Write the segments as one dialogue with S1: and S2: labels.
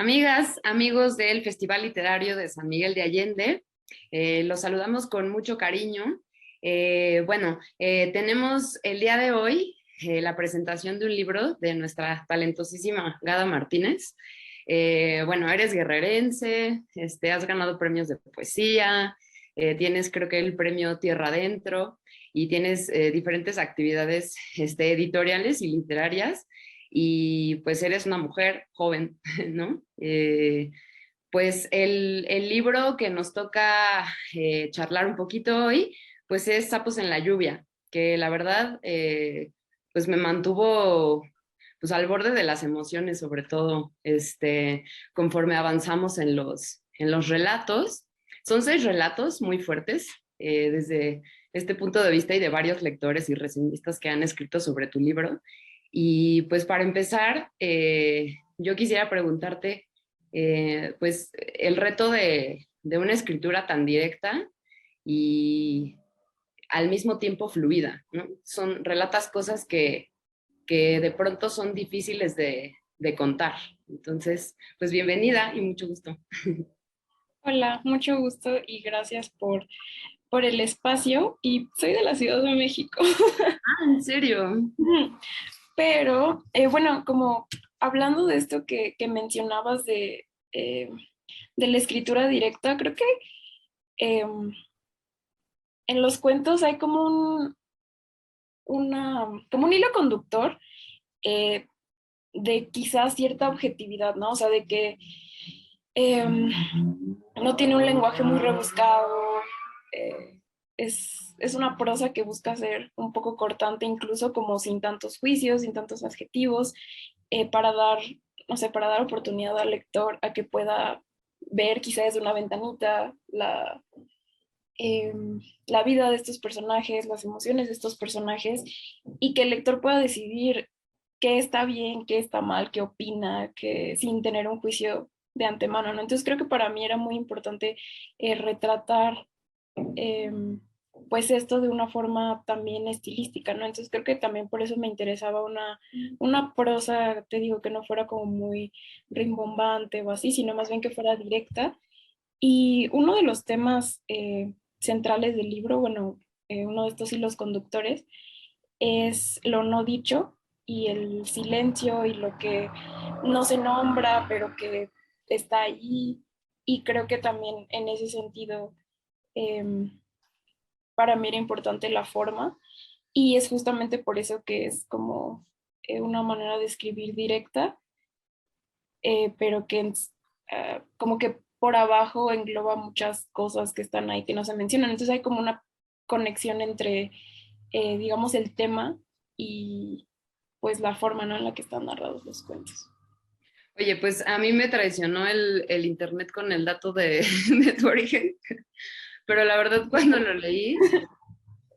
S1: Amigas, amigos del Festival Literario de San Miguel de Allende, los saludamos con mucho cariño. Tenemos el día de hoy la presentación de un libro de nuestra talentosísima Gada Martínez. Eres guerrerense, has ganado premios de poesía, tienes creo que el premio Tierra Adentro y tienes diferentes actividades editoriales y literarias y pues eres una mujer joven, ¿no? Pues el libro que nos toca charlar un poquito hoy, pues es Sapos en la lluvia, que la verdad, pues me mantuvo pues al borde de las emociones, sobre todo, conforme avanzamos en los relatos. Son 6 relatos muy fuertes, desde este punto de vista y de varios lectores y reseñistas que han escrito sobre tu libro. Y pues para empezar, yo quisiera preguntarte, pues el reto de una escritura tan directa y al mismo tiempo fluida, ¿no? Relatas cosas que de pronto son difíciles de contar. Entonces, pues bienvenida y mucho gusto.
S2: Hola, mucho gusto y gracias por el espacio. Y soy de la Ciudad de México.
S1: Ah, ¿en serio?
S2: Pero, bueno, como hablando de esto que mencionabas de la escritura directa, creo que eh, en los cuentos hay como como un hilo conductor eh, de quizás cierta objetividad, ¿no? O sea, de que no tiene un lenguaje muy rebuscado, eh, es una prosa que busca ser un poco cortante, incluso como sin tantos juicios, sin tantos adjetivos, para dar, no sé, para dar oportunidad al lector a que pueda ver quizás desde una ventanita eh, la vida de estos personajes, las emociones de estos personajes, y que el lector pueda decidir qué está bien, qué está mal, qué opina, que sin tener un juicio de antemano, ¿no? Entonces creo que para mí era muy importante retratar eh, pues esto de una forma también estilística, ¿no? Entonces creo que también por eso me interesaba una prosa, te digo, que no fuera como muy rimbombante o así, sino más bien que fuera directa. Y uno de los temas centrales del libro, bueno, uno de estos hilos conductores, es lo no dicho y el silencio y lo que no se nombra, pero que está allí. Y creo que también en ese sentido, para mí era importante la forma. Y es justamente por eso que es como una manera de escribir directa, pero que como que por abajo engloba muchas cosas que están ahí que no se mencionan. Entonces hay como una conexión entre, digamos, el tema y pues la forma, ¿no?, en la que están narrados los cuentos.
S1: Oye, pues a mí me traicionó el internet con el dato de tu origen, pero la verdad cuando lo leí,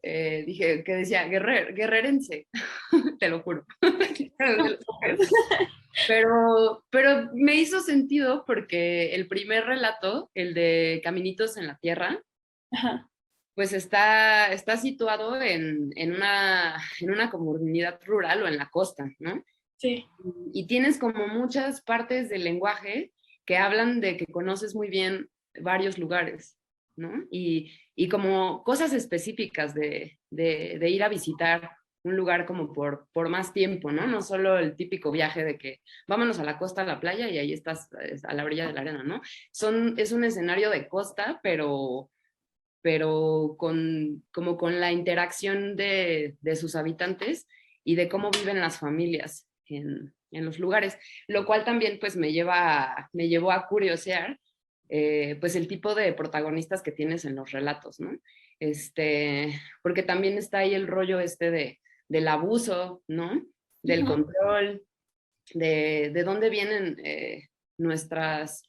S1: dije que decía guerrerense, te lo juro. Pero me hizo sentido porque el primer relato, el de Caminitos en la Tierra,
S2: Ajá,
S1: pues está situado en una comunidad rural o en la costa, ¿no?
S2: sí,
S1: Y tienes como muchas partes del lenguaje que hablan de que conoces muy bien varios lugares, ¿no? Y como cosas específicas de ir a visitar un lugar como por más tiempo, ¿no? No solo el típico viaje de que vámonos a la costa, a la playa y ahí estás a la orilla de la arena, ¿no? Es un escenario de costa, pero como con la interacción de sus habitantes y de cómo viven las familias en los lugares, lo cual también pues me llevó a curiosear pues el tipo de protagonistas que tienes en los relatos, ¿no? Porque también está ahí el rollo del abuso, ¿no? Del
S2: ujú,
S1: control, de dónde vienen nuestras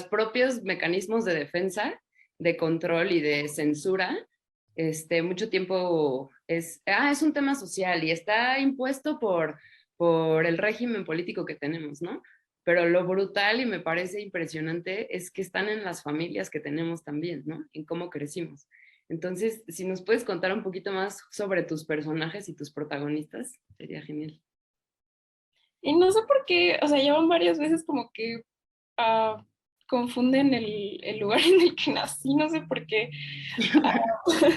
S1: propios mecanismos de defensa, de control y de censura. Mucho tiempo es un tema social y está impuesto por el régimen político que tenemos, ¿no? Pero lo brutal y me parece impresionante es que están en las familias que tenemos también, ¿no? En cómo crecimos. Entonces, si nos puedes contar un poquito más sobre tus personajes y tus protagonistas, sería genial.
S2: y no sé por qué, o sea, llevan varias veces como que confunden el lugar en el que nací, no sé por qué.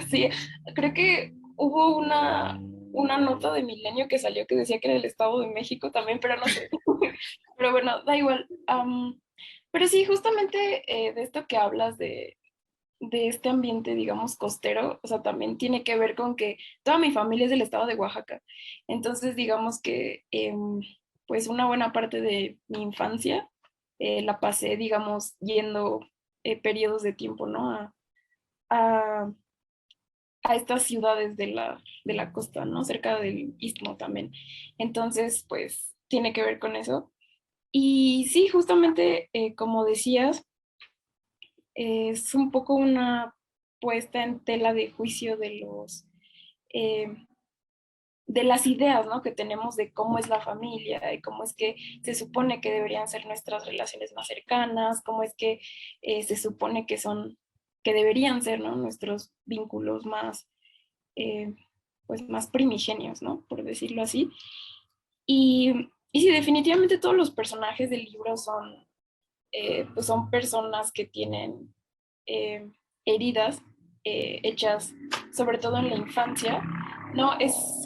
S2: Sí, creo que hubo una nota de Milenio que salió que decía que era el Estado de México también, pero no sé. Pero bueno, da igual. Pero sí, justamente de esto que hablas de este ambiente, digamos, costero, o sea, también tiene que ver con que toda mi familia es del estado de Oaxaca. Entonces, digamos que, pues, una buena parte de mi infancia la pasé, digamos, yendo periodos de tiempo, ¿no? A, a estas ciudades de la costa, ¿no? Cerca del istmo también. Entonces, pues, tiene que ver con eso. Y sí, justamente, como decías, es un poco una puesta en tela de juicio eh, de las ideas, ¿no? Que tenemos de cómo es la familia y cómo es que se supone que deberían ser nuestras relaciones más cercanas, cómo es que se supone que deberían ser, ¿no? Nuestros vínculos más, eh, pues más primigenios, ¿no? Por decirlo así. Y sí, definitivamente todos los personajes del libro pues son personas que tienen eh, heridas hechas sobre todo en la infancia, ¿no?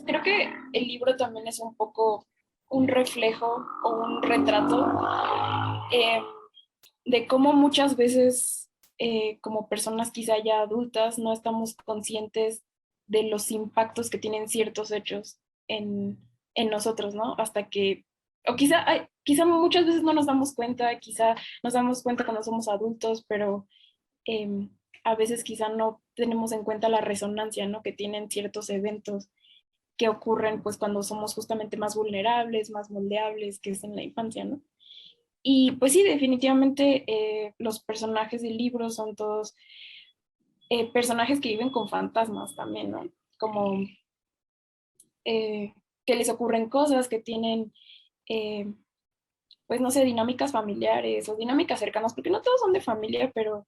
S2: Creo que el libro también es un poco un reflejo o un retrato eh, de cómo muchas veces como personas quizá ya adultas no estamos conscientes de los impactos que tienen ciertos hechos en nosotros, ¿no? Hasta que, o quizá muchas veces no nos damos cuenta, quizá nos damos cuenta cuando somos adultos, pero eh, a veces quizá no tenemos en cuenta la resonancia, ¿no? Que tienen ciertos eventos que ocurren pues cuando somos justamente más vulnerables, más moldeables, que es en la infancia, ¿no? Y pues sí, definitivamente los personajes del libro son todos personajes que viven con fantasmas también, ¿no? Como eh, que les ocurren cosas, que tienen, eh, pues no sé, dinámicas familiares o dinámicas cercanas, porque no todos son de familia, pero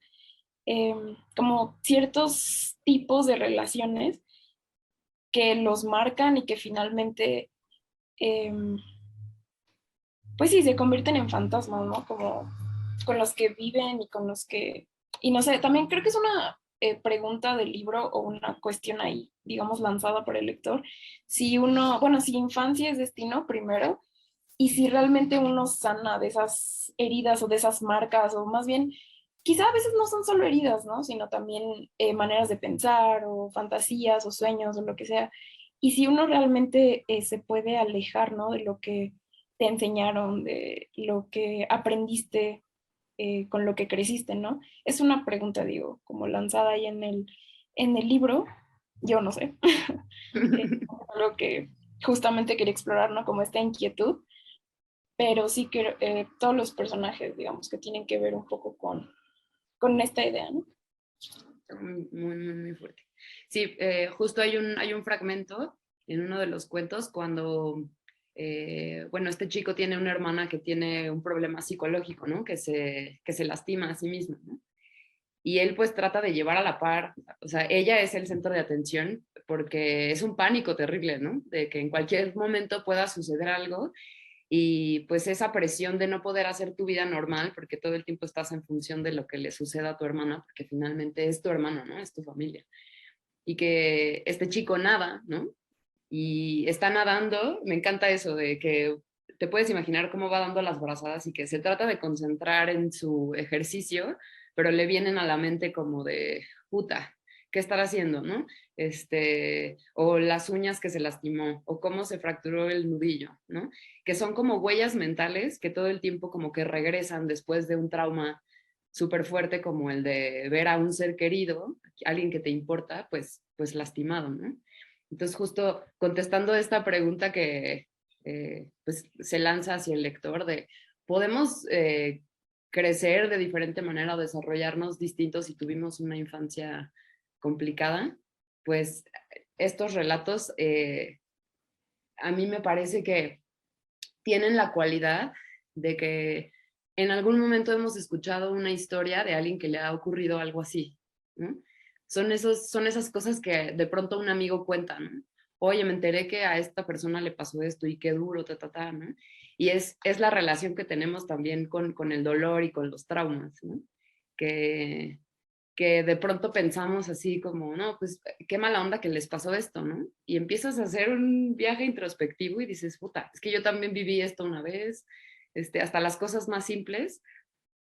S2: eh, como ciertos tipos de relaciones que los marcan y que finalmente, eh, pues sí, se convierten en fantasmas, ¿no? Como con los que viven y con los que, y no sé, también creo que es una pregunta del libro o una cuestión ahí, digamos, lanzada por el lector, si uno, bueno, si infancia es destino primero, y si realmente uno sana de esas heridas o de esas marcas, o más bien, quizá a veces no son solo heridas, ¿no? Sino también maneras de pensar o fantasías o sueños o lo que sea. Y si uno realmente se puede alejar, ¿no? De lo que te enseñaron, de lo que aprendiste con lo que creciste, ¿no? Es una pregunta, digo, como lanzada ahí en el libro, yo no sé, lo que justamente quería explorar, ¿no? Como esta inquietud, pero sí que todos los personajes, digamos, que tienen que ver un poco con esta idea, ¿no?
S1: Muy, muy, muy, muy fuerte. Sí, justo hay un fragmento en uno de los cuentos cuando, bueno, este chico tiene una hermana que tiene un problema psicológico, ¿no? Que se lastima a sí misma, ¿no? Y él pues trata de llevar a la par, o sea, ella es el centro de atención porque es un pánico terrible, ¿no? De que en cualquier momento pueda suceder algo y pues esa presión de no poder hacer tu vida normal porque todo el tiempo estás en función de lo que le suceda a tu hermana, porque finalmente es tu hermano, ¿no? Es tu familia. Y que este chico nada, ¿no? Y está nadando, me encanta eso de que te puedes imaginar cómo va dando las brazadas y que se trata de concentrar en su ejercicio, pero le vienen a la mente como de, puta, ¿qué estará haciendo, no? O las uñas que se lastimó, o cómo se fracturó el nudillo, ¿no? Que son como huellas mentales que todo el tiempo como que regresan después de un trauma súper fuerte como el de ver a un ser querido, alguien que te importa, pues lastimado, ¿no? Entonces, justo contestando esta pregunta que pues, se lanza hacia el lector de, ¿podemos crecer de diferente manera o desarrollarnos distintos si tuvimos una infancia complicada? Pues estos relatos a mí me parece que tienen la cualidad de que en algún momento hemos escuchado una historia de alguien que le ha ocurrido algo así, ¿no? Son esas cosas que de pronto un amigo cuenta, ¿no? oye, me enteré que a esta persona le pasó esto y qué duro, ¿no? Y es la relación que tenemos también con el dolor y con los traumas, ¿no? Que, que de pronto pensamos así como, no, pues qué mala onda que les pasó esto, ¿no? Y empiezas a hacer un viaje introspectivo y dices, puta, es que yo también viví esto una vez, hasta las cosas más simples,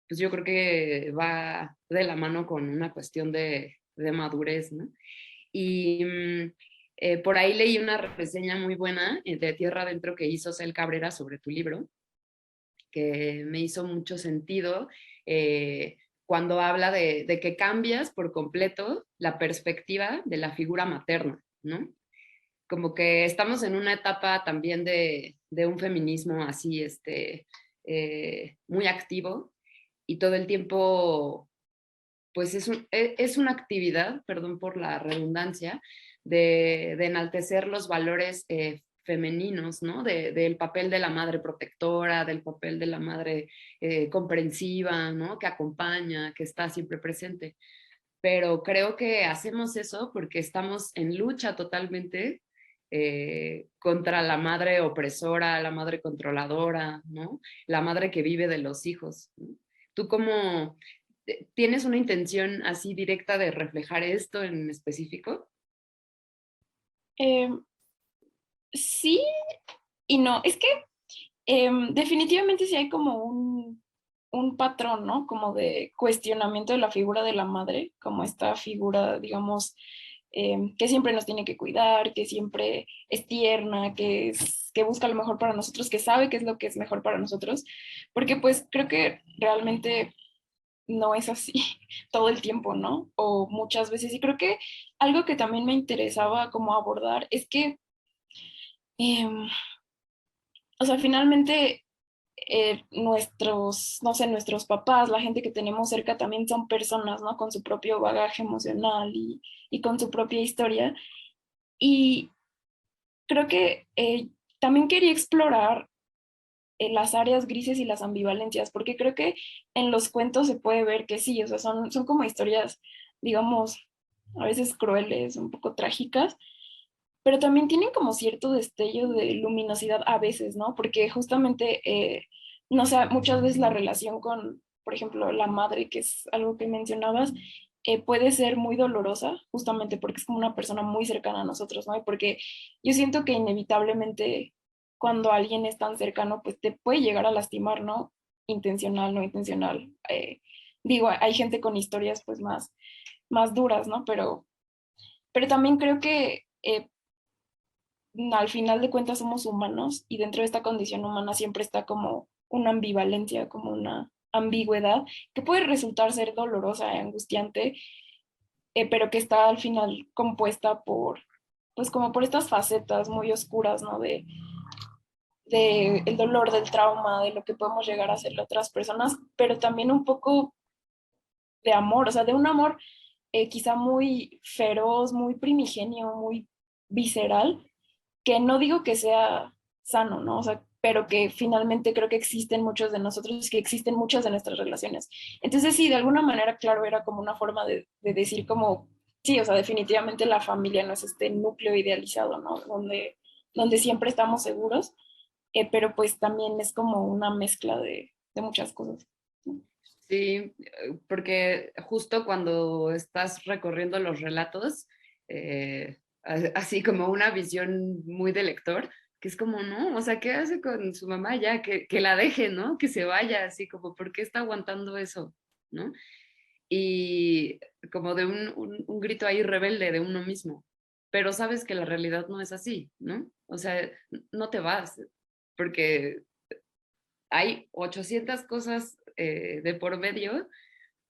S1: pues yo creo que va de la mano con una cuestión de madurez, ¿no? Y por ahí leí una reseña muy buena de Tierra Adentro que hizo Cel Cabrera sobre tu libro, que me hizo mucho sentido cuando habla de que cambias por completo la perspectiva de la figura materna, ¿no? Como que estamos en una etapa también de un feminismo así, muy activo y todo el tiempo pues es una actividad, perdón por la redundancia, de enaltecer los valores femeninos, ¿no? Del papel de la madre protectora, del papel de la madre comprensiva, ¿no? Que acompaña, que está siempre presente. Pero creo que hacemos eso porque estamos en lucha totalmente contra la madre opresora, la madre controladora, ¿no? La madre que vive de los hijos, ¿no? ¿Tú cómo tienes una intención así directa de reflejar esto en específico?
S2: Eh, sí y no, es que definitivamente sí hay como un patrón, ¿no? Como de cuestionamiento de la figura de la madre, como esta figura, digamos, que siempre nos tiene que cuidar, que siempre es tierna, que busca lo mejor para nosotros, que sabe qué es lo que es mejor para nosotros, porque pues creo que realmente no es así todo el tiempo, ¿no? O muchas veces. Y creo que algo que también me interesaba como abordar es que, em, o sea, finalmente nuestros, no sé, nuestros papás, la gente que tenemos cerca también son personas, ¿no? Con su propio bagaje emocional y con su propia historia. Y creo que también quería explorar las áreas grises y las ambivalencias, porque creo que en los cuentos se puede ver que sí, o sea, son como historias, digamos, a veces crueles, un poco trágicas, pero también tienen como cierto destello de luminosidad a veces, ¿no? Porque justamente, no sé, muchas veces la relación con, por ejemplo, la madre, que es algo que mencionabas, puede ser muy dolorosa, justamente porque es como una persona muy cercana a nosotros, ¿no? Y porque yo siento que inevitablemente cuando alguien es tan cercano, pues te puede llegar a lastimar, ¿no? Intencional, no intencional. Digo, hay gente con historias pues más duras, ¿no? Pero también creo que al final de cuentas somos humanos y dentro de esta condición humana siempre está como una ambivalencia, como una ambigüedad que puede resultar ser dolorosa y angustiante, pero que está al final compuesta por, pues como por estas facetas muy oscuras, ¿no? De el dolor, del trauma, de lo que podemos llegar a hacerle a otras personas, pero también un poco de amor, o sea, de un amor quizá muy feroz, muy primigenio, muy visceral, que no digo que sea sano, ¿no? O sea, pero que finalmente creo que existen muchos de nosotros, que existen muchas de nuestras relaciones. Entonces, sí, de alguna manera, claro, era como una forma de decir como, sí, o sea, definitivamente la familia no es este núcleo idealizado, ¿no? Donde siempre estamos seguros, pero pues también es como una mezcla de muchas cosas. ¿No?
S1: Sí, porque justo cuando estás recorriendo los relatos, así como una visión muy de lector, que es como, no, o sea, ¿qué hace con su mamá ya? Que la deje, ¿no? Que se vaya, así como, ¿por qué está aguantando eso? ¿No? Y como de un grito ahí rebelde de uno mismo. Pero sabes que la realidad no es así, ¿no? O sea, no te vas, porque hay 800 cosas de por medio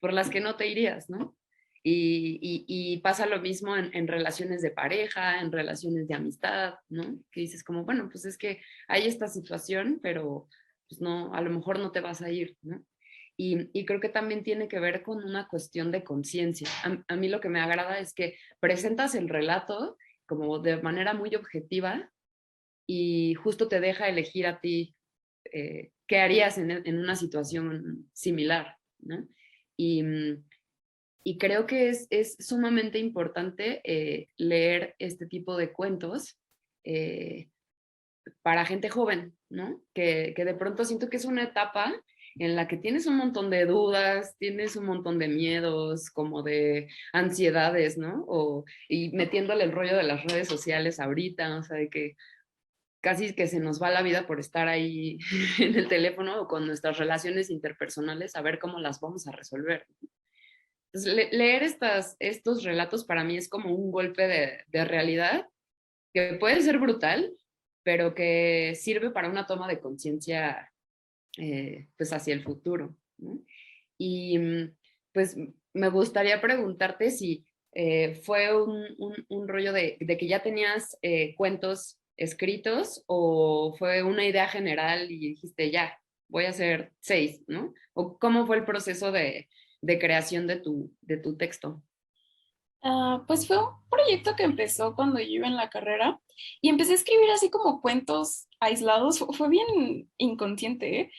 S1: por las que no te irías, ¿no? Y pasa lo mismo en relaciones de pareja, en relaciones de amistad, ¿no? Que dices como, bueno, pues es que hay esta situación, pero pues no, a lo mejor no te vas a ir, ¿no? Y creo que también tiene que ver con una cuestión de conciencia. A mí lo que me agrada es que presentas el relato como de manera muy objetiva y justo te deja elegir a ti qué harías en una situación similar, ¿no? Y, y creo que es sumamente importante leer este tipo de cuentos para gente joven, ¿no? Que de pronto siento que es una etapa en la que tienes un montón de dudas, tienes un montón de miedos, como de ansiedades, ¿no? Y metiéndole el rollo de las redes sociales ahorita, o sea, de que casi que se nos va la vida por estar ahí en el teléfono o con nuestras relaciones interpersonales a ver cómo las vamos a resolver. Entonces, leer estos relatos para mí es como un golpe de realidad que puede ser brutal, pero que sirve para una toma de conciencia pues hacia el futuro, ¿no? Y pues me gustaría preguntarte si fue un rollo de que ya tenías cuentos escritos o fue una idea general y dijiste ya, voy a hacer 6, ¿no? ¿O cómo fue el proceso de creación de tu texto?
S2: Pues fue un proyecto que empezó cuando yo iba en la carrera y empecé a escribir así como cuentos aislados. Fue bien inconsciente, ¿eh?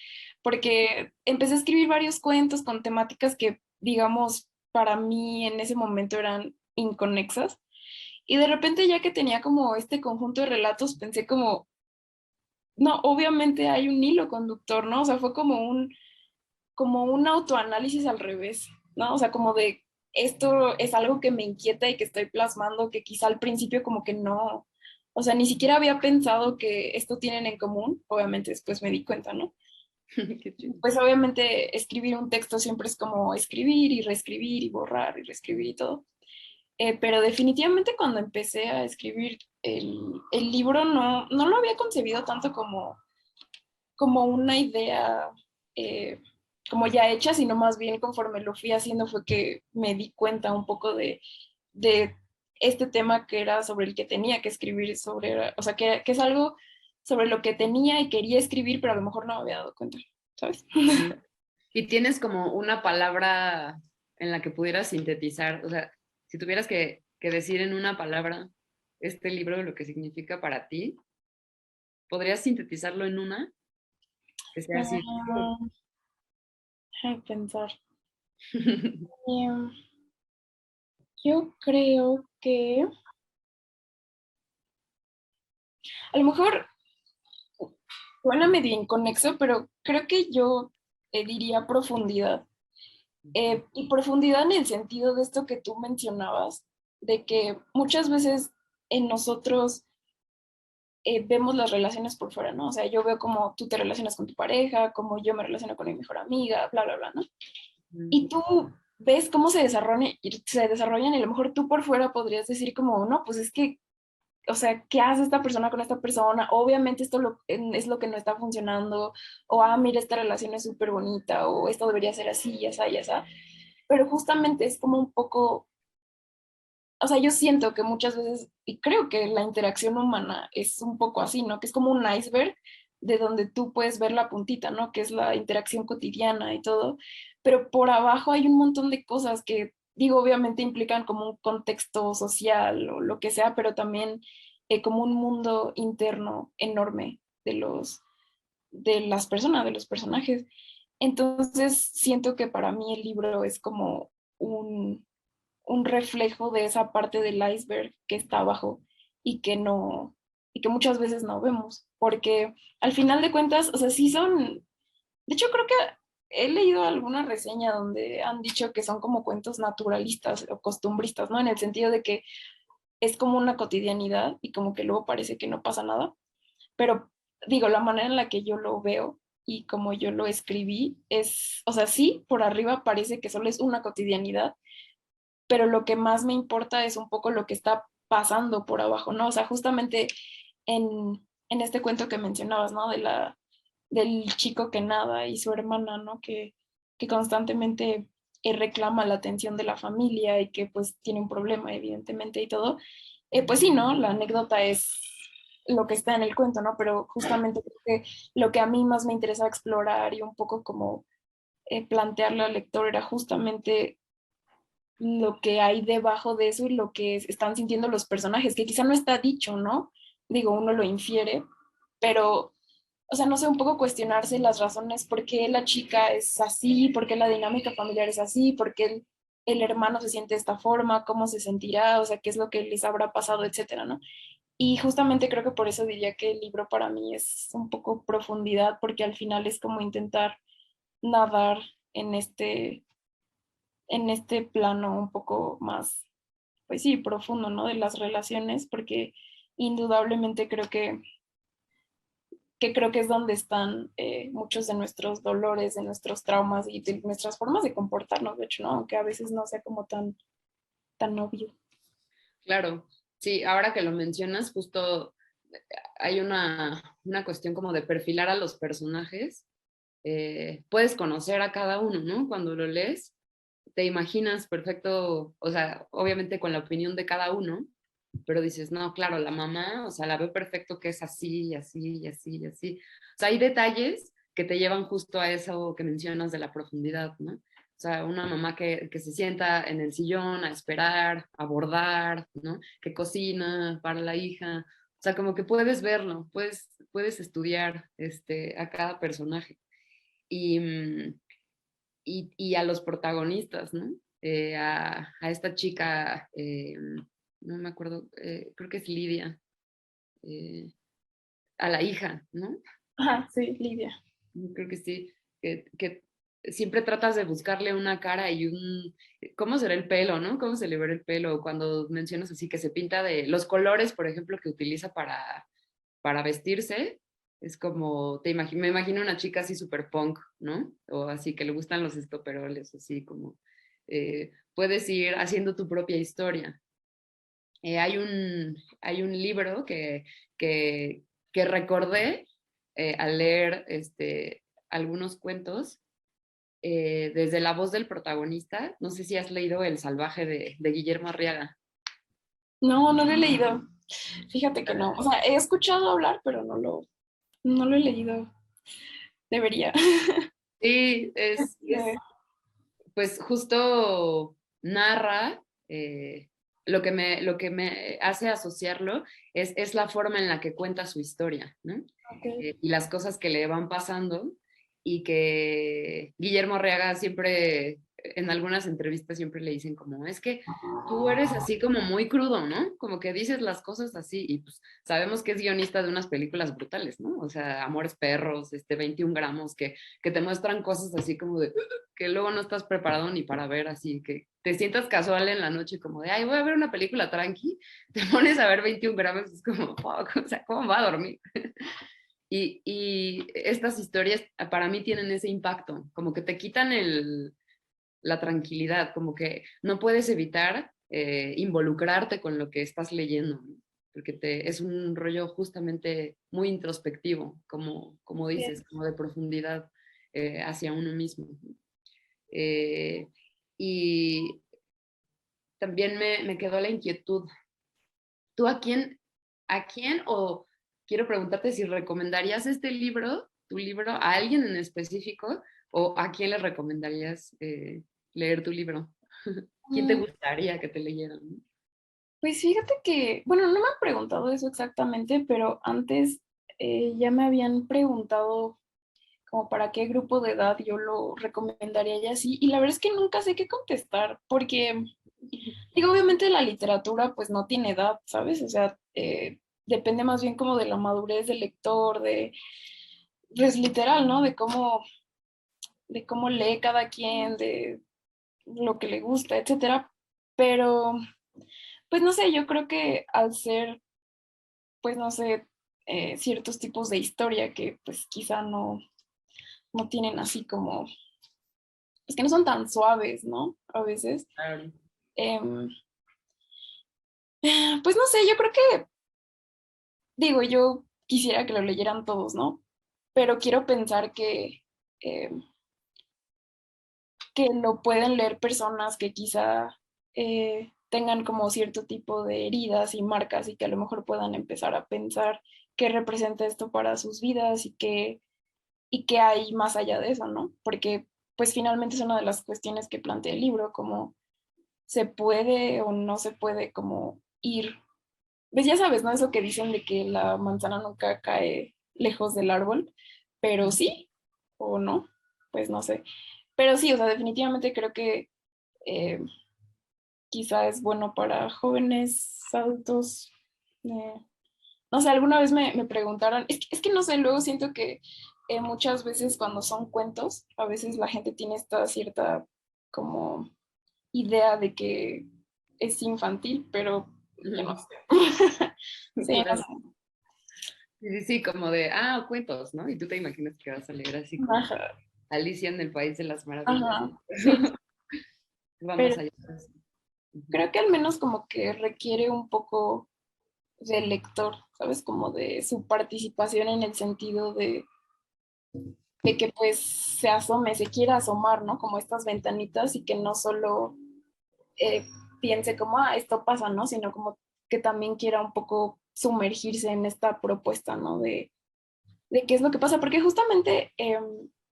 S2: Porque empecé a escribir varios cuentos con temáticas que, digamos, para mí en ese momento eran inconexas. Y de repente ya que tenía como este conjunto de relatos, pensé como, no, obviamente hay un hilo conductor, ¿no? O sea, fue como un autoanálisis al revés, ¿no? O sea, como de esto es algo que me inquieta y que estoy plasmando, que quizá al principio como que no, o sea, ni siquiera había pensado que esto tienen en común, obviamente después me di cuenta, ¿no?
S1: Qué chido.
S2: Pues obviamente escribir un texto siempre es como escribir y reescribir y borrar y reescribir y todo. Pero definitivamente cuando empecé a escribir el libro no lo había concebido tanto como una idea como ya hecha, sino más bien conforme lo fui haciendo fue que me di cuenta un poco de este tema que era sobre el que tenía que escribir sobre, o sea, que es algo sobre lo que tenía y quería escribir, pero a lo mejor no me había dado cuenta, ¿sabes?
S1: Ujú. Y tienes como una palabra en la que pudieras sintetizar, o sea, si tuvieras que decir en una palabra este libro lo que significa para ti, ¿podrías sintetizarlo en una? Que sea así.
S2: Ah, déjame pensar. Em, yo creo que a lo mejor suena medio inconexo, pero creo que yo diría profundidad. Y profundidad en el sentido de esto que tú mencionabas, de que muchas veces en nosotros vemos las relaciones por fuera, ¿no? O sea, yo veo cómo tú te relacionas con tu pareja, cómo yo me relaciono con mi mejor amiga, bla, bla, bla, ¿no? Y tú ves cómo se desarrollan y a lo mejor tú por fuera podrías decir como, no, pues es que, o sea, ¿qué hace esta persona con esta persona? Obviamente es lo que no está funcionando, o mira, esta relación es súper bonita, o esto debería ser así, ya está, ya está. Pero justamente es como un poco, o sea, yo siento que muchas veces, y creo que la interacción humana es un poco así, ¿no? Que es como un iceberg de donde tú puedes ver la puntita, ¿no? Que es la interacción cotidiana y todo, pero por abajo hay un montón de cosas que, digo, obviamente implican como un contexto social o lo que sea, pero también como un mundo interno enorme de las personas, de los personajes. Entonces, siento que para mí el libro es como un reflejo de esa parte del iceberg que está abajo y que no, y que muchas veces no vemos, porque al final de cuentas, o sea, sí son, de hecho creo que he leído alguna reseña donde han dicho que son como cuentos naturalistas o costumbristas, ¿no? En el sentido de que es como una cotidianidad y como que luego parece que no pasa nada, pero digo, la manera en la que yo lo veo y como yo lo escribí es, o sea, sí, por arriba parece que solo es una cotidianidad, pero lo que más me importa es un poco lo que está pasando por abajo, ¿no? O sea, justamente en este cuento que mencionabas, ¿no? Del chico que nada y su hermana, ¿no? Que constantemente reclama la atención de la familia y que pues tiene un problema, evidentemente, y todo. Pues sí, ¿no? La anécdota es lo que está en el cuento, ¿no? Pero justamente creo que lo que a mí más me interesaba explorar y un poco como plantearle al lector era justamente lo que hay debajo de eso y lo que están sintiendo los personajes, que quizá no está dicho, ¿no? Digo, uno lo infiere, pero, o sea, no sé, un poco cuestionarse las razones por qué la chica es así, por qué la dinámica familiar es así, por qué el hermano se siente de esta forma, cómo se sentirá, o sea, qué es lo que les habrá pasado, etcétera, ¿no? Y justamente creo que por eso diría que el libro para mí es un poco profundidad, porque al final es como intentar nadar en en este plano un poco más, pues sí, profundo, ¿no? De las relaciones, porque indudablemente creo que es donde están muchos de nuestros dolores, de nuestros traumas y de nuestras formas de comportarnos, de hecho, ¿no? Aunque a veces no sea como tan obvio.
S1: Claro, sí, ahora que lo mencionas, justo hay una cuestión como de perfilar a los personajes. Puedes conocer a cada uno, ¿no? Cuando lo lees, te imaginas perfecto, o sea, obviamente con la opinión de cada uno, pero dices, no, claro, la mamá, o sea, la veo perfecto que es así, y así, y así, y así. O sea, hay detalles que te llevan justo a eso que mencionas de la profundidad, ¿no? O sea, una mamá que se sienta en el sillón a esperar, a bordar, ¿no? Que cocina para la hija. O sea, como que puedes verlo, puedes estudiar a cada personaje. Y, y a los protagonistas, ¿no? A esta chica, no me acuerdo, creo que es Lidia, eh, a la hija, ¿no?
S2: Ajá, sí, Lidia.
S1: Creo que sí, que siempre tratas de buscarle una cara y ¿cómo será el pelo, no? ¿Cómo se le ve el pelo? Cuando mencionas así que se pinta de los colores, por ejemplo, que utiliza para vestirse, es como, me imagino una chica así súper punk, ¿no? O así que le gustan los estoperoles, así como, puedes ir haciendo tu propia historia. Hay un libro que, que recordé al leer algunos cuentos desde la voz del protagonista. No sé si has leído El salvaje de Guillermo Arriaga.
S2: No, no lo he leído. Fíjate que no. O sea, he escuchado hablar, pero no lo he leído. Debería.
S1: Sí,
S2: Eh,
S1: pues justo narra, lo que me hace asociarlo es la forma en la que cuenta su historia, ¿no?
S2: ok.
S1: Y las cosas que le van pasando y que Guillermo Arriaga siempre, en algunas entrevistas siempre le dicen como, es que tú eres así como muy crudo, ¿no? Como que dices las cosas así y pues sabemos que es guionista de unas películas brutales, ¿no? O sea, Amores Perros, 21 gramos, que te muestran cosas así como de que luego no estás preparado ni para ver, así que te sientas casual en la noche como de, ay, voy a ver una película tranqui, te pones a ver 21 gramos, es como, fuck, o sea, ¿cómo va a dormir? Y estas historias para mí tienen ese impacto, como que te quitan la tranquilidad, como que no puedes evitar involucrarte con lo que estás leyendo, ¿no? Porque es un rollo justamente muy introspectivo, como dices,
S2: Bien.
S1: como de profundidad hacia uno mismo. Eh, y también me quedó la inquietud. ¿Tú a quién o quiero preguntarte si recomendarías este libro, tu libro, a alguien en específico o a quién le recomendarías leer tu libro? ¿Quién te
S2: Mm,
S1: gustaría que te leyeran?
S2: Pues fíjate que, bueno, no me han preguntado eso exactamente, pero antes ya me habían preguntado como para qué grupo de edad yo lo recomendaría y así, y la verdad es que nunca sé qué contestar, porque digo, obviamente la literatura pues no tiene edad, ¿sabes? O sea, depende más bien como de la madurez del lector, pues literal, ¿no? De cómo lee cada quien, de lo que le gusta, etcétera. Pero, pues no sé, yo creo que al ser, pues no sé, ciertos tipos de historia que pues quizá no tienen así como, pues que no son tan suaves, ¿no? A veces.
S1: Claro.
S2: Em, pues no sé, yo creo que, digo, yo quisiera que lo leyeran todos, ¿no? Pero quiero pensar em, que lo pueden leer personas que quizá tengan como cierto tipo de heridas y marcas y que a lo mejor puedan empezar a pensar qué representa esto para sus vidas y qué hay más allá de eso, ¿no? Porque pues finalmente es una de las cuestiones que plantea el libro, como se puede o no se puede como ir, pues ya sabes, ¿no? Eso que dicen de que la manzana nunca cae lejos del árbol, pero sí o no, pues no sé. Pero sí, o sea, definitivamente creo que eh, quizá es bueno para jóvenes, adultos. eh, no sé, alguna vez me preguntaron, es que no sé, luego siento que muchas veces cuando son cuentos, a veces la gente tiene esta cierta como idea de que es infantil, pero yo no sé. Sí, no
S1: Claro.
S2: sé.
S1: Sí, sí, sí, como de, cuentos, ¿no? Y tú te imaginas que vas a leer así como
S2: Ajá,
S1: Alicia en el País de las Maravillas.
S2: ajá, sí, pero
S1: Vamos allá. Ujú.
S2: creo que al menos como que requiere un poco del lector, ¿sabes? Como de su participación en el sentido de que pues se asome, se quiera asomar, ¿no? Como estas ventanitas y que no solo eh, piense como, esto pasa, ¿no? Sino como que también quiera un poco sumergirse en esta propuesta, ¿no? De qué es lo que pasa, porque justamente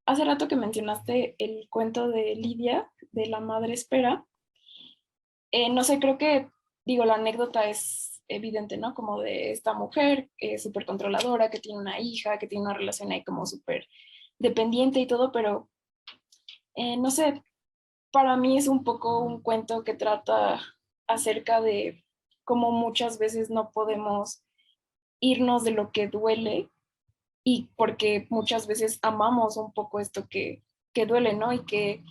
S2: hace rato que mencionaste el cuento de Lidia, de la madre espera, no sé, creo que, digo, la anécdota es evidente, ¿no? Como de esta mujer súper controladora, que tiene una hija, que tiene una relación ahí como súper dependiente y todo, pero no sé, para mí es un poco un cuento que trata acerca de cómo muchas veces no podemos irnos de lo que duele y porque muchas veces amamos un poco esto que duele, ¿no? Y que,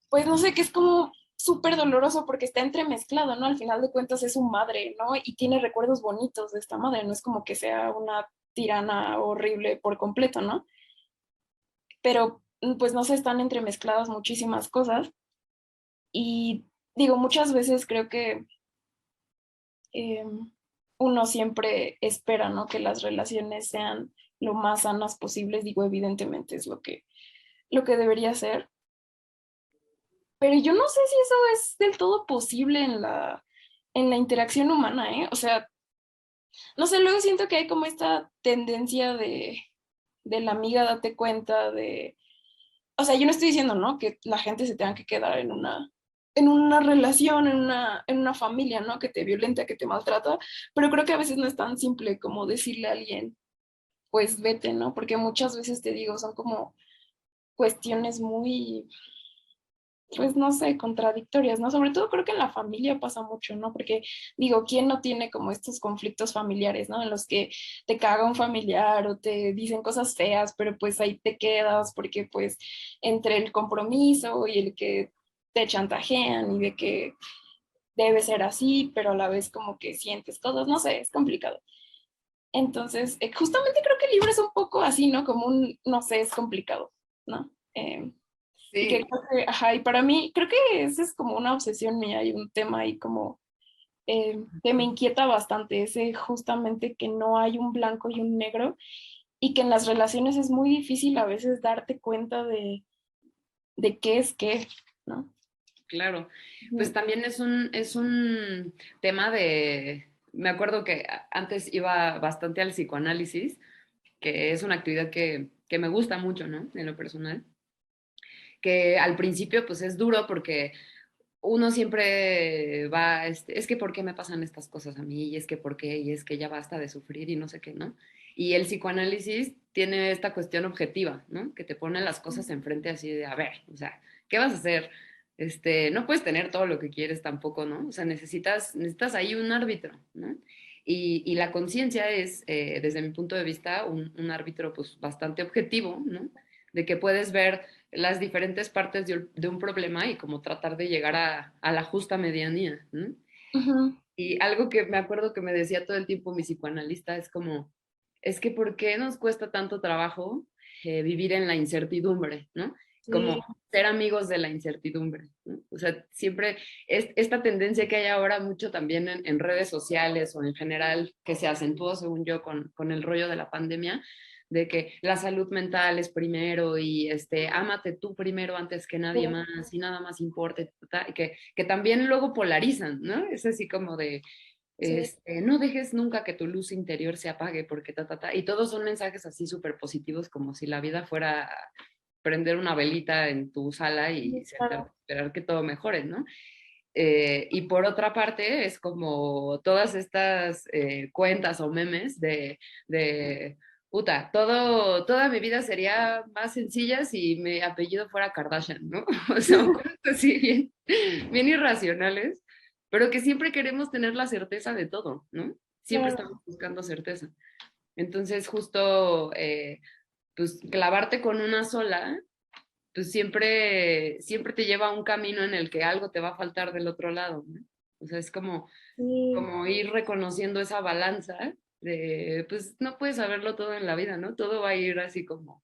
S2: pues no sé, que es como súper doloroso porque está entremezclado, ¿no? Al final de cuentas es su madre, ¿no? Y tiene recuerdos bonitos de esta madre, no es como que sea una tirana horrible por completo, ¿no? Pero pues no se están entremezcladas muchísimas cosas y digo, muchas veces creo que eh, uno siempre espera, ¿no? Que las relaciones sean lo más sanas posibles, digo, evidentemente es lo que debería ser, pero yo no sé si eso es del todo posible en la interacción humana, ¿eh? O sea, no sé, luego siento que hay como esta tendencia de la amiga date cuenta de, o sea, yo no estoy diciendo, ¿no? Que la gente se tenga que quedar en una relación, en una familia, ¿no? Que te violenta, que te maltrata, pero creo que a veces no es tan simple como decirle a alguien, pues vete, ¿no? Porque muchas veces te digo, son como cuestiones muy, pues no sé, contradictorias, ¿no? Sobre todo creo que en la familia pasa mucho, ¿no? Porque digo, ¿quién no tiene como estos conflictos familiares, ¿no? En los que te caga un familiar o te dicen cosas feas, pero pues ahí te quedas porque pues entre el compromiso y el que te chantajean y de que debe ser así, pero a la vez como que sientes cosas, no sé, es complicado. Entonces, justamente creo que el libro es un poco así, ¿no? Como un, no sé, es complicado, ¿no? Y que
S1: Sí,
S2: creo que, ajá, y para mí, creo que esa es como una obsesión mía y un tema ahí como que me inquieta bastante, ese justamente que no hay un blanco y un negro y que en las relaciones es muy difícil a veces darte cuenta de qué es qué, ¿no?
S1: claro. Pues
S2: Ujú.
S1: también es un tema de, me acuerdo que antes iba bastante al psicoanálisis, que es una actividad que me gusta mucho, ¿no? En lo personal. Que al principio pues es duro porque uno siempre va, es que ¿por qué me pasan estas cosas a mí? Y es que ¿por qué? Y es que ya basta de sufrir y no sé qué, ¿no? Y el psicoanálisis tiene esta cuestión objetiva, ¿no? Que te pone las cosas enfrente así de, a ver, o sea, ¿qué vas a hacer? No puedes tener todo lo que quieres tampoco, ¿no? O sea, necesitas ahí un árbitro, ¿no? Y la conciencia es, desde mi punto de vista, un árbitro pues bastante objetivo, ¿no? De que puedes ver las diferentes partes de un problema y como tratar de llegar a la justa medianía, ¿no?
S2: Ujú.
S1: Y algo que me acuerdo que me decía todo el tiempo mi psicoanalista es como, es que ¿por qué nos cuesta tanto trabajo vivir en la incertidumbre, ¿no? Como
S2: Sí,
S1: ser amigos de la incertidumbre, ¿no? O sea, siempre es esta tendencia que hay ahora mucho también en redes sociales o en general que se acentuó, según yo, con el rollo de la pandemia, de que la salud mental es primero y ámate tú primero antes que nadie
S2: sí,
S1: más y nada más importa, que también luego polarizan, ¿no? Es así como de,
S2: sí,
S1: no dejes nunca que tu luz interior se apague porque y todos son mensajes así súper positivos como si la vida fuera prender una velita en tu sala y
S2: sí,
S1: sentarte
S2: claro.
S1: a esperar que todo mejore, ¿no? Y por otra parte, es como todas estas cuentas o memes de puta, toda mi vida sería más sencilla si mi apellido fuera Kardashian, ¿no? O sea, cosas así bien irracionales, pero que siempre queremos tener la certeza de todo, ¿no? siempre
S2: Claro.
S1: estamos buscando certeza. Entonces, justo, pues clavarte con una sola, pues siempre te lleva a un camino en el que algo te va a faltar del otro lado, ¿no? O sea, es
S2: Sí,
S1: como ir reconociendo esa balanza de, pues no puedes saberlo todo en la vida, ¿no? Todo va a ir así como,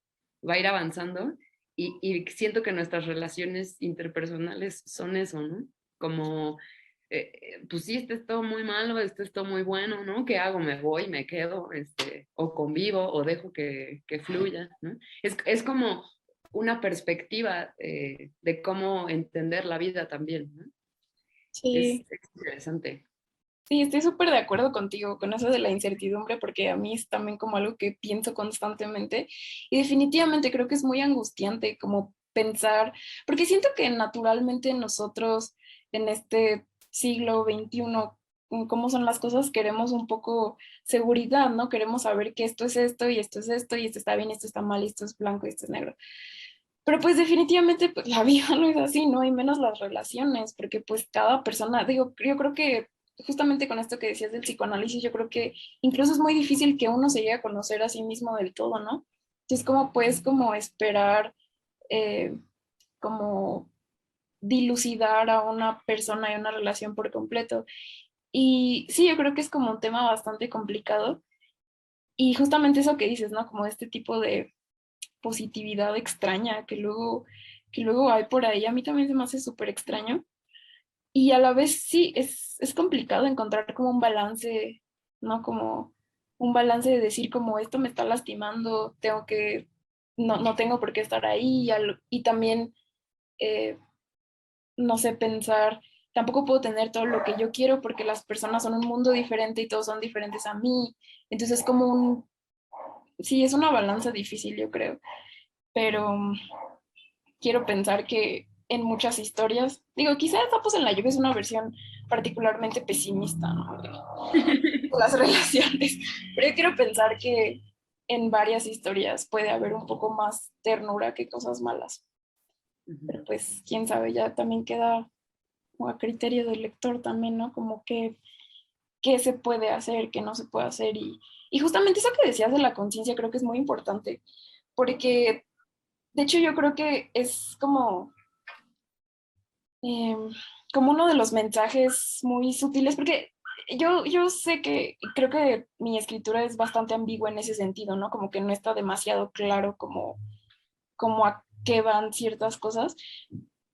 S1: va a ir avanzando y siento que nuestras relaciones interpersonales son eso, ¿no? Como, pues sí, esto es todo muy malo, esto es todo muy bueno, ¿no? ¿Qué hago? ¿Me voy, me quedo, o convivo, o dejo que fluya, ¿no? Es como una perspectiva de cómo entender la vida también, ¿no?
S2: sí.
S1: Es interesante.
S2: Sí, estoy súper de acuerdo contigo con eso de la incertidumbre, porque a mí es también como algo que pienso constantemente y definitivamente creo que es muy angustiante como pensar, porque siento que naturalmente nosotros en este siglo XXI, cómo son las cosas, queremos un poco seguridad, ¿no? Queremos saber que esto es esto y esto es esto y esto está bien, esto está mal, y esto es blanco y esto es negro. Pero pues definitivamente pues, la vida no es así, ¿no? Y menos las relaciones, porque pues cada persona, digo, yo creo que justamente con esto que decías del psicoanálisis, yo creo que incluso es muy difícil que uno se llegue a conocer a sí mismo del todo, ¿no? Entonces, ¿cómo puedes como esperar, eh, como dilucidar a una persona y una relación por completo? Y sí, yo creo que es como un tema bastante complicado. Y justamente eso que dices, ¿no? Como este tipo de positividad extraña que luego hay por ahí. A mí también se me hace súper extraño. Y a la vez sí, es complicado encontrar como un balance, ¿no? Como un balance de decir como esto me está lastimando, tengo que, no tengo por qué estar ahí. Y también, eh, no sé, pensar, tampoco puedo tener todo lo que yo quiero porque las personas son un mundo diferente y todos son diferentes a mí. Entonces es como sí, es una balanza difícil, yo creo. Pero quiero pensar que en muchas historias, digo, quizás Sapos en la lluvia es una versión particularmente pesimista, ¿no? De las relaciones, pero yo quiero pensar que en varias historias puede haber un poco más ternura que cosas malas. Pero pues, quién sabe, ya también queda como a criterio del lector también, ¿no? Como que qué se puede hacer, qué no se puede hacer. Y justamente eso que decías de la conciencia creo que es muy importante, porque de hecho yo creo que es eh, como uno de los mensajes muy sutiles, porque yo sé que creo que mi escritura es bastante ambigua en ese sentido, ¿no? Como que no está demasiado claro como a qué van ciertas cosas,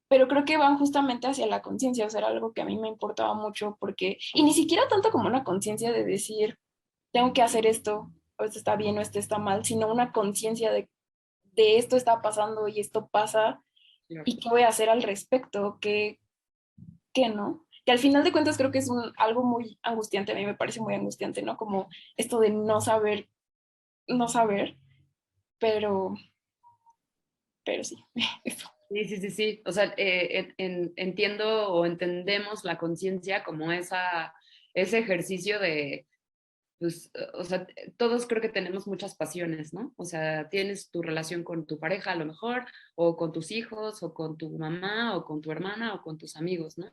S2: pero creo que van justamente hacia la conciencia, o sea, era algo que a mí me importaba mucho porque, y ni siquiera tanto como una conciencia de decir, tengo que hacer esto, o esto está bien o esto está mal, sino una conciencia de esto está pasando y esto pasa
S1: Claro.
S2: y qué voy a hacer al respecto, qué no. Que al final de cuentas creo que es algo muy angustiante, a mí me parece muy angustiante, ¿no? Como esto de no saber, no saber, pero, pero sí, eso.
S1: Sí, sí, sí, sí. O sea, entiendo o entendemos la conciencia como ese ejercicio de, pues, o sea, todos creo que tenemos muchas pasiones, ¿no? O sea, tienes tu relación con tu pareja a lo mejor, o con tus hijos, o con tu mamá, o con tu hermana, o con tus amigos, ¿no?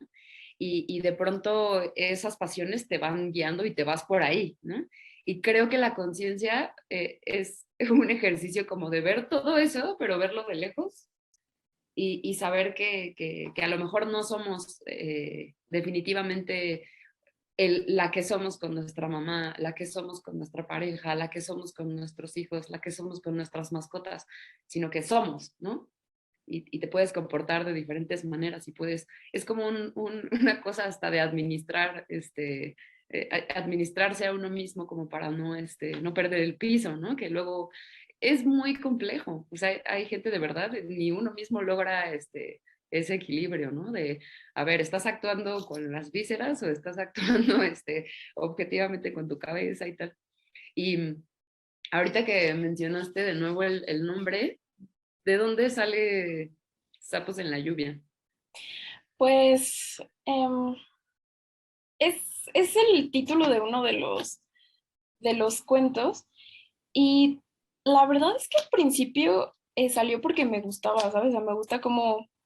S1: Y de pronto esas pasiones te van guiando y te vas por ahí, ¿no? Y creo que la conciencia es un ejercicio como de ver todo eso, pero verlo de lejos y saber que a lo mejor no somos definitivamente la que somos con nuestra mamá, la que somos con nuestra pareja, la que somos con nuestros hijos, la que somos con nuestras mascotas, sino que somos, ¿no? Y te puedes comportar de diferentes maneras y puedes, es como una cosa hasta de administrar, administrarse a uno mismo como para no perder el piso, ¿no? Que luego es muy complejo, o sea, hay gente de verdad, ni uno mismo logra ese equilibrio, ¿no? De, a ver, ¿estás actuando con las vísceras o estás actuando objetivamente con tu cabeza y tal? Y ahorita que mencionaste de nuevo el nombre, ¿de dónde sale Sapos en la lluvia?
S2: Pues es, es el título de uno de los cuentos y la verdad es que al principio salió porque me gustaba, ¿sabes? O sea, me gusta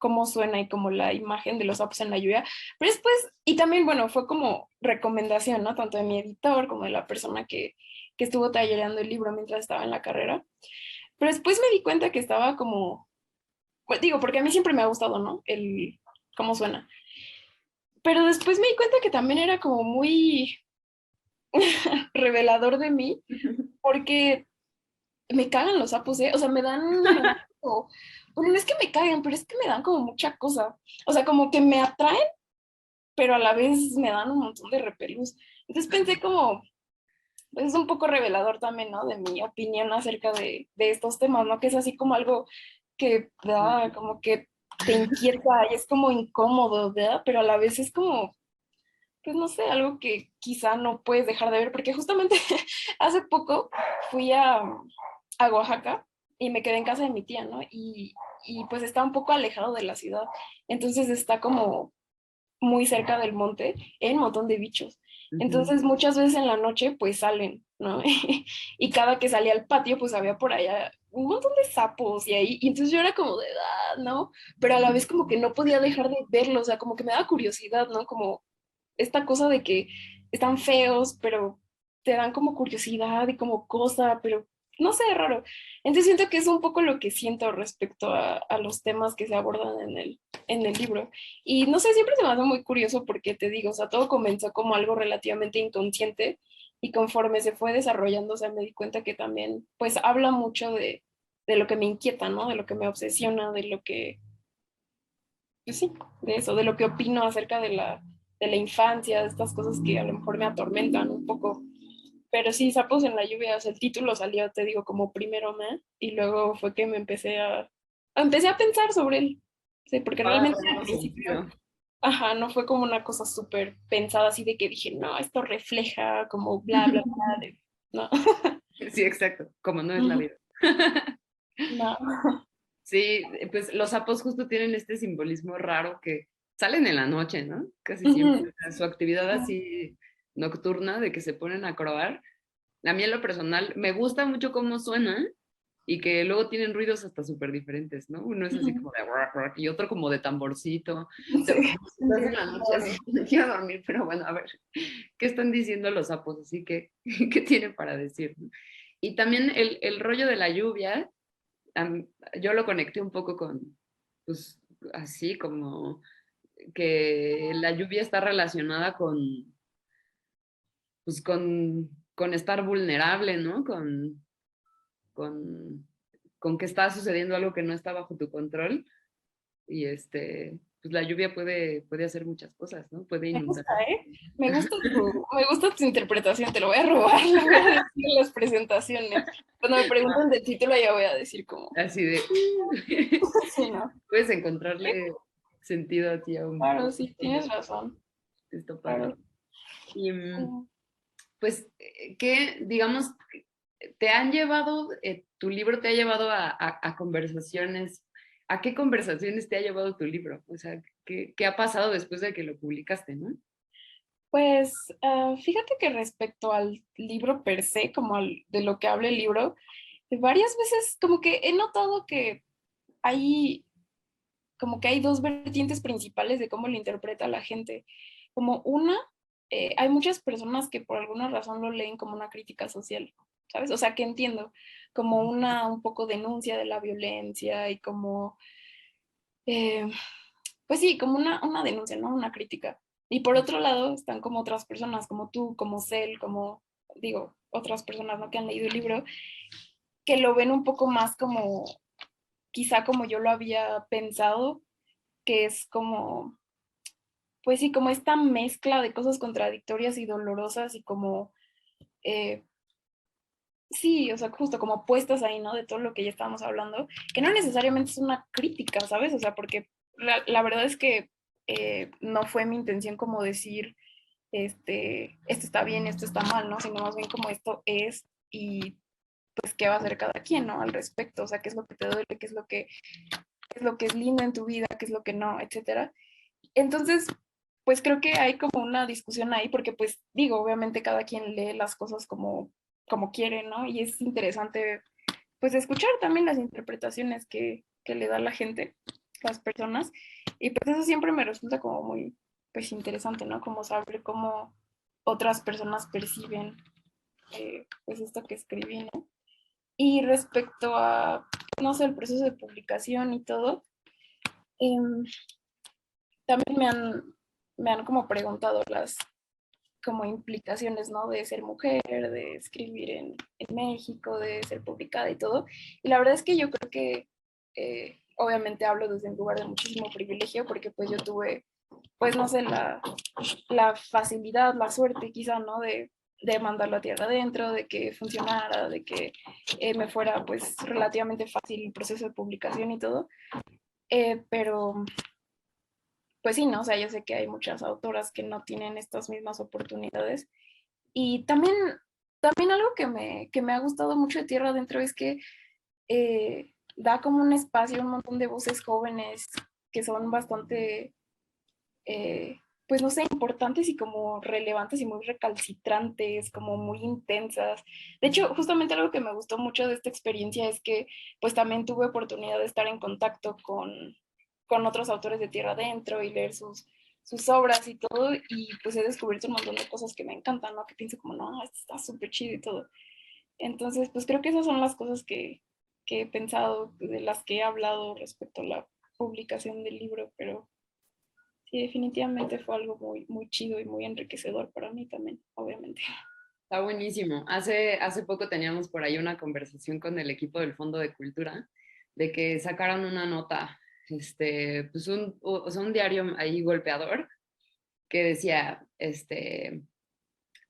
S2: cómo suena y como la imagen de los sapos en la lluvia. Pero después, y también, bueno, fue como recomendación, ¿no? Tanto de mi editor como de la persona que estuvo tallereando el libro mientras estaba en la carrera. Pero después me di cuenta que estaba como, pues, digo, porque a mí siempre me ha gustado, ¿no? El cómo suena. Pero después me di cuenta que también era como muy revelador de mí, porque me cagan los sapos, ¿eh? O sea, me dan como, bueno, no es que me caguen, pero es que me dan como mucha cosa. O sea, como que me atraen, pero a la vez me dan un montón de repelús. Entonces pensé como, pues es un poco revelador también, ¿no? De mi opinión acerca de estos temas, ¿no? Que es así como algo que da, como que te inquieta y es como incómodo, ¿verdad? Pero a la vez es como, pues no sé, algo que quizá no puedes dejar de ver, porque justamente hace poco fui a Oaxaca y me quedé en casa de mi tía, ¿no? Y pues está un poco alejado de la ciudad, entonces está como muy cerca del monte, hay un montón de bichos. Entonces muchas veces en la noche pues salen, ¿no? Y cada que salía al patio pues había por allá un montón de sapos y ahí, y entonces yo era como de edad, ¿no? Pero a la vez como que no podía dejar de verlos, o sea, como que me daba curiosidad, ¿no? Como esta cosa de que están feos, pero te dan como curiosidad y como cosa, pero no sé, raro. Entonces siento que es un poco lo que siento respecto a los temas que se abordan en el libro. Y no sé, siempre se me hace muy curioso porque te digo, o sea, todo comenzó como algo relativamente inconsciente y conforme se fue desarrollando, o sea, me di cuenta que también, pues, habla mucho de lo que me inquieta, ¿no? De lo que me obsesiona, de lo que, pues sí, de eso, de lo que opino acerca de la infancia, de estas cosas que a lo mejor me atormentan un poco. Pero sí, Sapos en la lluvia, o sea, el título salió, te digo, como primero, ¿no? Y luego fue que me empecé a pensar sobre él. Sí, porque
S1: Va
S2: realmente al
S1: tomando
S2: principio,
S1: sentido.
S2: ajá, no fue como una cosa súper pensada así de que dije, no, esto refleja como bla, bla, bla, no,
S1: Sí, exacto, como no es la vida.
S2: no.
S1: Sí, pues los sapos justo tienen este simbolismo raro que salen en la noche, ¿no? Casi siempre. O sea, su actividad así nocturna de que se ponen a croar. A mí en lo personal me gusta mucho cómo suena y que luego tienen ruidos hasta súper diferentes, ¿no? Uno es así como de "ruah, ruah", y otro como de tamborcito.
S2: Sí,
S1: Estás
S2: sí,
S1: en la noche así, no quiero dormir, pero bueno, a ver, ¿qué están diciendo los sapos? Así que, ¿qué tienen para decir? Y también el rollo de la lluvia, yo lo conecté un poco con, pues, así como que la lluvia está relacionada pues, con estar vulnerable, ¿no? Con, con que está sucediendo algo que no está bajo tu control y pues la lluvia puede hacer muchas cosas, ¿no? Puede
S2: me
S1: inundar.
S2: gusta, ¿eh? Me gusta tu interpretación, te lo voy a robar, lo voy a decir en las presentaciones. Cuando me preguntan del título ya voy a decir como,
S1: Así de,
S2: sí, ¿no?
S1: puedes
S2: Sí,
S1: encontrarle sentido a ti a un
S2: claro, sí, tienes razón,
S1: esto padre.
S2: claro.
S1: Y pues, ¿qué, digamos, te han llevado, tu libro te ha llevado a conversaciones? ¿A qué conversaciones te ha llevado tu libro? O sea, ¿qué ha pasado después de que lo publicaste, no?
S2: Pues fíjate que respecto al libro per se, como de lo que habla el libro, varias veces como que he notado que hay, como que hay dos vertientes principales de cómo lo interpreta la gente. Como una, hay muchas personas que por alguna razón lo leen como una crítica social, ¿sabes? O sea, que entiendo, como una un poco denuncia de la violencia y como, eh, pues sí, como una denuncia, ¿no? Una crítica. Y por otro lado están como otras personas, como tú, como Cel, como, digo, otras personas, ¿no? Que han leído el libro, que lo ven un poco más como, quizá como yo lo había pensado, que es como, pues sí, como esta mezcla de cosas contradictorias y dolorosas y como, eh, sí, o sea, justo como puestas ahí, ¿no? De todo lo que ya estábamos hablando, que no necesariamente es una crítica, ¿sabes? O sea, porque la verdad es que no fue mi intención como decir, esto está bien, esto está mal, ¿no? Sino más bien como esto es y pues qué va a hacer cada quien, ¿no? Al respecto, o sea, qué es lo que te duele, qué es lo que es lindo en tu vida, qué es lo que no, etcétera. Entonces, pues creo que hay como una discusión ahí, porque pues digo, obviamente cada quien lee las cosas como quiere, ¿no? Y es interesante pues escuchar también las interpretaciones que le da la gente. las personas. Y pues eso siempre me resulta como muy, pues interesante, ¿no? Como saber cómo otras personas perciben, pues esto que escribí, ¿no? Y respecto a, no sé, el proceso de publicación y todo, eh, también me han como preguntado las como implicaciones, ¿no? De ser mujer, de escribir en México, de ser publicada y todo. Y la verdad es que yo creo que, obviamente hablo desde un lugar de muchísimo privilegio, porque pues yo tuve, pues no sé, la facilidad, la suerte quizá, ¿no? De mandarlo a tierra adentro, de que funcionara, de que me fuera pues relativamente fácil el proceso de publicación y todo. Pero pues sí, ¿no? O sea, yo sé que hay muchas autoras que no tienen estas mismas oportunidades. Y también algo que me ha gustado mucho de Tierra Adentro es que da como un espacio a un montón de voces jóvenes que son bastante, pues no sé, importantes y como relevantes y muy recalcitrantes, como muy intensas. De hecho, justamente algo que me gustó mucho de esta experiencia es que pues también tuve oportunidad de estar en contacto con otros autores de Tierra Adentro y leer sus obras y todo, y pues he descubierto un montón de cosas que me encantan, ¿no? Que pienso como, no, esto está súper chido y todo. Entonces, pues creo que esas son las cosas que he pensado, de las que he hablado respecto a la publicación del libro, pero sí, definitivamente fue algo muy, muy chido y muy enriquecedor para mí también, obviamente.
S1: Está buenísimo. Hace poco teníamos por ahí una conversación con el equipo del Fondo de Cultura de que sacaron una nota, pues o sea, un diario ahí golpeador que decía,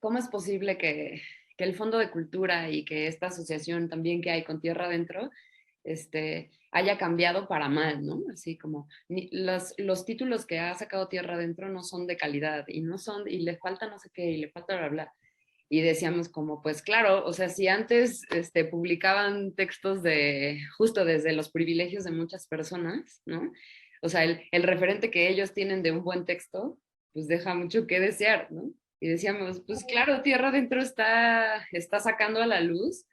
S1: ¿cómo es posible que el Fondo de Cultura y que esta asociación también que hay con Tierra Adentro, haya cambiado para mal, ¿no? Así como los títulos que ha sacado Tierra Adentro no son de calidad y no son, y le falta no sé qué, y le falta bla, bla. Y decíamos como, pues claro, o sea, si antes publicaban textos de justo desde los privilegios de muchas personas, ¿no? O sea, el referente que ellos tienen de un buen texto, pues deja mucho que desear, ¿no? Y decíamos, pues claro, Tierra Adentro está sacando a la luz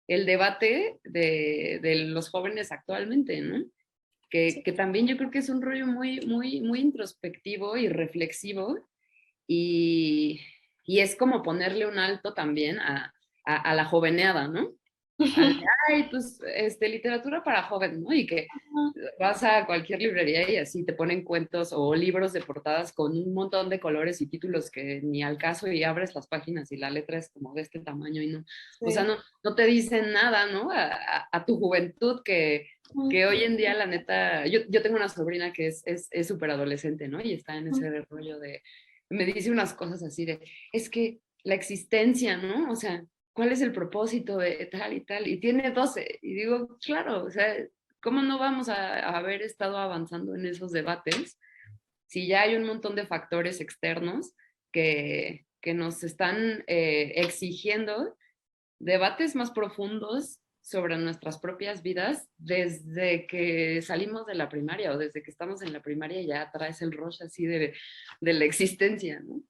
S1: el debate de los jóvenes actualmente, ¿no?
S2: Sí,
S1: Que también yo creo que es un rollo muy introspectivo y reflexivo y, y es como ponerle un alto también a la joveneada, ¿no? Al de, ay, pues, literatura para jóvenes, ¿no? Y que vas a cualquier librería y así te ponen cuentos o libros de portadas con un montón de colores y títulos que ni al caso y abres las páginas y la letra es como de este tamaño y no, o sea,
S2: sí.
S1: no te dicen nada, ¿no? A tu juventud que hoy en día, la neta, yo tengo una sobrina que es súper adolescente, ¿no? Y está en ese rollo de, me dice unas cosas así de, es que la existencia, ¿no? O sea, ¿cuál es el propósito de tal y tal? Y tiene 12. Y digo, claro, o sea, ¿cómo no vamos a haber estado avanzando en esos debates si ya hay un montón de factores externos que nos están exigiendo debates más profundos sobre nuestras propias vidas desde que salimos de la primaria o desde que estamos en la primaria ya traes el rush así de la existencia, ¿no?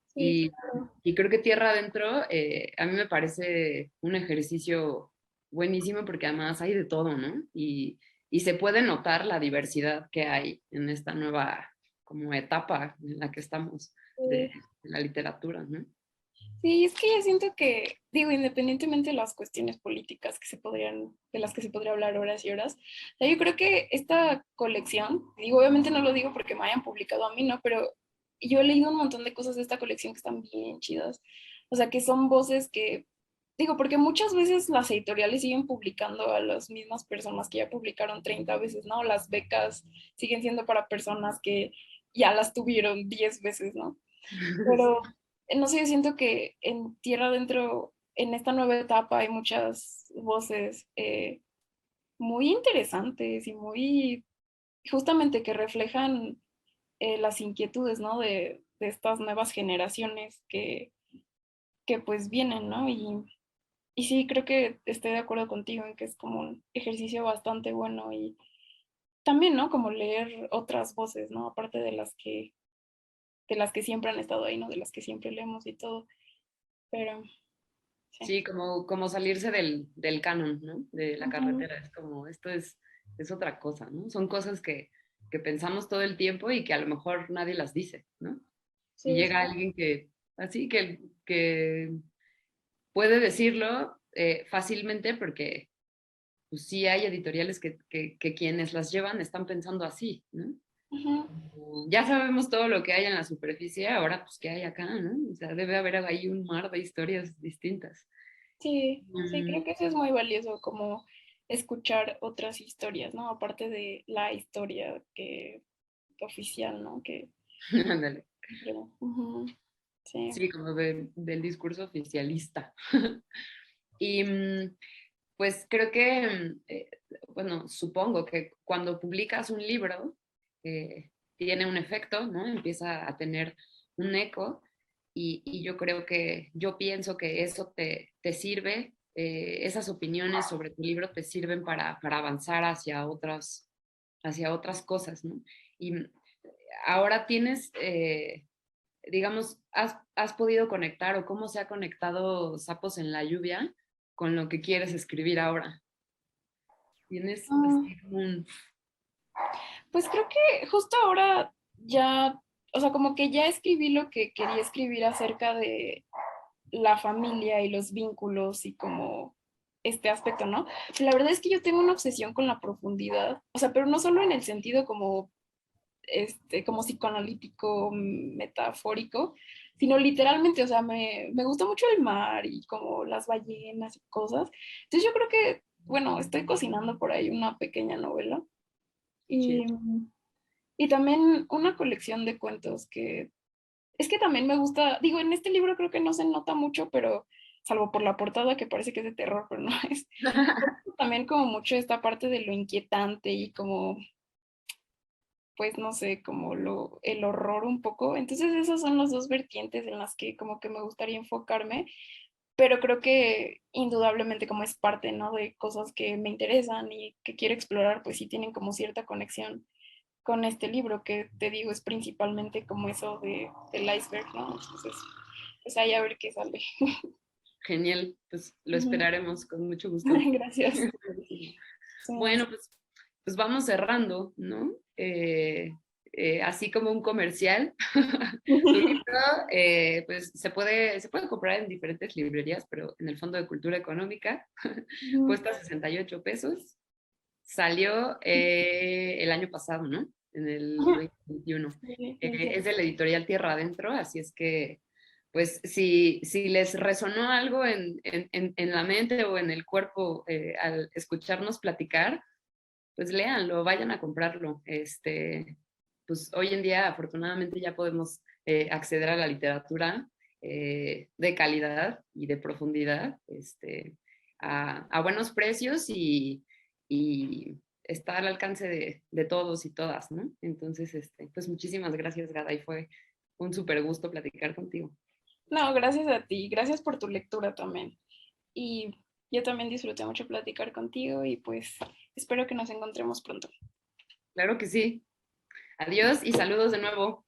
S2: Sí,
S1: Y,
S2: claro.
S1: y creo que Tierra Adentro a mí me parece un ejercicio buenísimo porque además hay de todo, ¿no? Y se puede notar la diversidad que hay en esta nueva como etapa en la que estamos de la literatura, ¿no?
S2: Sí, es que yo siento que, digo, independientemente de las cuestiones políticas de las que se podría hablar horas y horas, o sea, yo creo que esta colección, digo, obviamente no lo digo porque me hayan publicado a mí, ¿no? Pero yo he leído un montón de cosas de esta colección que están bien chidas. O sea, que son voces que, digo, porque muchas veces las editoriales siguen publicando a las mismas personas que ya publicaron 30 veces, ¿no? Las becas siguen siendo para personas que ya las tuvieron 10 veces, ¿no? Pero no sé, yo siento que en Tierra Adentro, en esta nueva etapa, hay muchas voces muy interesantes y muy, justamente que reflejan las inquietudes, ¿no? De estas nuevas generaciones que pues vienen, ¿no? Y sí, creo que estoy de acuerdo contigo en que es como un ejercicio bastante bueno y también, ¿no? Como leer otras voces, ¿no? Aparte de las que siempre han estado ahí, ¿no? De las que siempre leemos y todo. Pero sí.
S1: Sí, como salirse del canon, ¿no? De la
S2: Ujú.
S1: carretera. Es como, es otra cosa, ¿no? Son cosas que que pensamos todo el tiempo y que a lo mejor nadie las dice, ¿no? Y
S2: Sí,
S1: llega alguien que, así, que puede decirlo fácilmente porque pues, sí hay editoriales que quienes las llevan están pensando así, ¿no?
S2: ujú,
S1: Ya sabemos todo lo que hay en la superficie, ahora pues qué hay acá, ¿no? O sea, debe haber ahí un mar de historias distintas.
S2: sí, sí,
S1: Mm,
S2: creo que eso es muy valioso, como escuchar otras historias, ¿no? Aparte de la historia que oficial, ¿no?
S1: ándale.
S2: Ujú, sí.
S1: Sí, como del discurso oficialista. Y pues creo que, bueno, supongo que cuando publicas un libro, tiene un efecto, ¿no? Empieza a tener un eco y yo creo que, yo pienso que eso te sirve, esas opiniones sobre tu libro te sirven para avanzar hacia otras cosas, ¿no? Y ahora tienes, digamos, has podido conectar o cómo se ha conectado Sapos en la lluvia con lo que quieres escribir ahora. Tienes
S2: Ah,
S1: así como un...
S2: pues creo que justo ahora ya, o sea, como que ya escribí lo que quería escribir acerca de la familia y los vínculos y como este aspecto, ¿no? La verdad es que yo tengo una obsesión con la profundidad, o sea, pero no solo en el sentido como como psicoanalítico, metafórico, sino literalmente, o sea, me gusta mucho el mar y como las ballenas y cosas. Entonces yo creo que, bueno, estoy cocinando por ahí una pequeña novela y,
S1: Chido.
S2: y también una colección de cuentos que es que también me gusta, digo, en este libro creo que no se nota mucho, pero salvo por la portada que parece que es de terror, pero no es. También como mucho esta parte de lo inquietante y como pues no sé, como el horror un poco. Entonces esas son las dos vertientes en las que como que me gustaría enfocarme, pero creo que indudablemente como es parte, ¿no? De cosas que me interesan y que quiero explorar, pues sí tienen como cierta conexión con este libro que te digo es principalmente como eso del iceberg, ¿no? Entonces, pues ahí a ver qué sale.
S1: Genial, pues lo
S2: Ujú.
S1: esperaremos con mucho gusto.
S2: Gracias. Sí,
S1: Bueno, pues vamos cerrando, ¿no? Así como un comercial. Tu libro, pues se puede comprar en diferentes librerías, pero en el Fondo de Cultura Económica
S2: ujú.
S1: cuesta 68 pesos. Salió el año pasado, ¿no? En el
S2: Ujú.
S1: 2021.
S2: Sí, sí, sí.
S1: Es de la editorial Tierra Adentro, así es que, pues, si les resonó algo en la mente o en el cuerpo al escucharnos platicar, pues léanlo, vayan a comprarlo. Pues hoy en día, afortunadamente, ya podemos acceder a la literatura de calidad y de profundidad, a buenos precios y está al alcance de todos y todas, ¿no? Entonces, pues muchísimas gracias, Gada, y fue un súper gusto platicar contigo.
S2: No, gracias a ti, gracias por tu lectura también. Y yo también disfruté mucho platicar contigo y pues espero que nos encontremos pronto.
S1: Claro que sí. Adiós y saludos de nuevo.